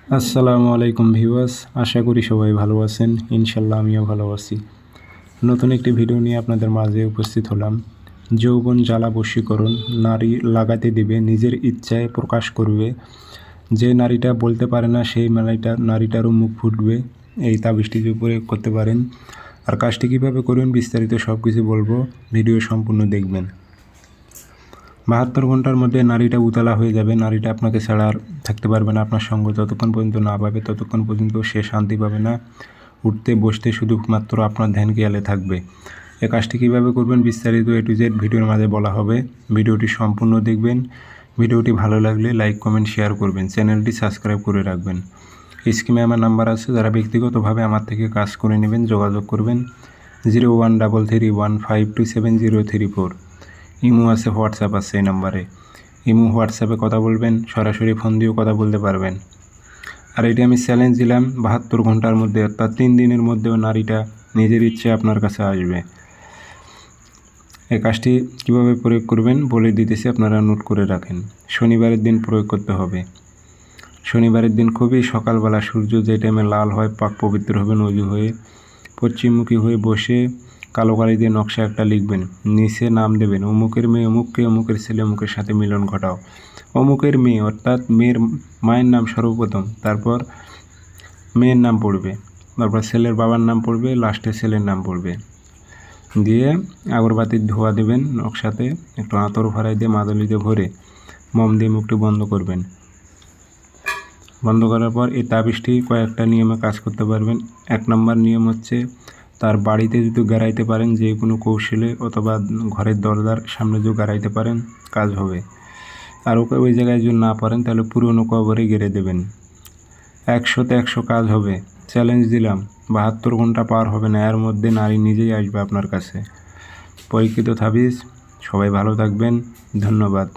আসসালামু আলাইকুম ভিউয়ার্স, আশা করি সবাই ভালো আছেন। ইনশাল্লাহ আমিও ভালো আছি। নতুন একটি ভিডিও নিয়ে আপনাদের মাঝে উপস্থিত হলাম। যৌবন জ্বালা বশীকরণ, নারী লাগাতে দিবে, নিজের ইচ্ছায় প্রকাশ করবে। যে নারীটা বলতে পারে না সেই নারীটারও মুখ ফুটবে। এই তাবিজটি প্রয়োগ করতে পারেন। আর কাজটি কীভাবে করবেন বিস্তারিত সব কিছু বলবো, ভিডিও সম্পূর্ণ দেখবেন। 72 ঘন্টার মধ্যে নারীটা উতলা হয়ে যাবে। নারীটা আপনাকে ছাড়া আর থাকতে পারবে না। আপনার সঙ্গ যতক্ষণ পর্যন্ত না পাবে ততক্ষণ পর্যন্ত সে শান্তি পাবে না। উঠতে বসতে শুধুমাত্র আপনার ধ্যান খেয়ালে থাকবে। এ কাজটি কীভাবে করবেন বিস্তারিত A to Z ভিডিওর মাঝে বলা হবে। ভিডিওটি সম্পূর্ণ দেখবেন। ভিডিওটি ভালো লাগলে লাইক কমেন্ট শেয়ার করবেন। চ্যানেলটি সাবস্ক্রাইব করে রাখবেন। স্ক্রিনে আমার নাম্বার আছে, যারা ব্যক্তিগতভাবে আমার থেকে কাজ করে নেবেন যোগাযোগ করবেন 013315270034। ইমো আছে, হোয়াটসঅ্যাপ আছে এই নাম্বারে। ইমো হোয়াটসঅ্যাপে কথা বলবেন, সরাসরি ফোন দিয়েও কথা বলতে পারবেন। আর এটি আমি চ্যালেঞ্জ দিলাম 72 ঘন্টার মধ্যে, অর্থাৎ 3 দিনের মধ্যেও নারীটা নিজের ইচ্ছে আপনার কাছে আসবে। এই কাজটি কীভাবে প্রয়োগ করবেন বলে দিতেছি, আপনারা নোট করে রাখেন। শনিবারের দিন প্রয়োগ করতে হবে। শনিবারের দিন খুবই সকালবেলা সূর্য যে টাইমে লাল হয়, পাক পবিত্র হবেন অজু হয়ে, পশ্চিমমুখী হয়ে বসে কালো কালি দিয়ে নকশা একটা লিখবেন, নিচে নাম দেবেন অমুকের মেয়ে অমুককে, অমুকের ছেলে অমুকের সাথে মিলন ঘটাও। অমুকের মেয়ে অর্থাৎ মেয়ের মায়ের নাম সর্বপ্রথম, তারপর মেয়ের নাম পড়বে, তারপর ছেলের বাবার নাম পড়বে, লাস্টে ছেলের নাম পড়বে। দিয়ে আগরবাতির ধোয়া দেবেন নকশাতে, একটু আতর ভরাই দিয়ে মাদলিতে ভরে মোম দিয়ে মুখটি বন্ধ করবেন। বন্ধ করার পর এই তাবিজটি কয়েকটা নিয়মে কাজ করতে পারবেন। 1 নম্বর নিয়ম হচ্ছে, তার বাড়িতে যদি গাড়াইতে পারেন যে কোনো কৌশলে, অথবা ঘরের দরজার সামনে যদি গাড়াইতে পারেন কাজ হবে। আর ওই জায়গায় যদি না পারেন তাহলে পুরনো কবরে গেড়ে দেবেন। 100তে 100 কাজ হবে। চ্যালেঞ্জ দিলাম, 72 ঘন্টা পার হবে না, এর মধ্যে নারী নিজেই আসবে আপনার কাছে। পরীক্ষিত তাবিজ। সবাই ভালো থাকবেন, ধন্যবাদ।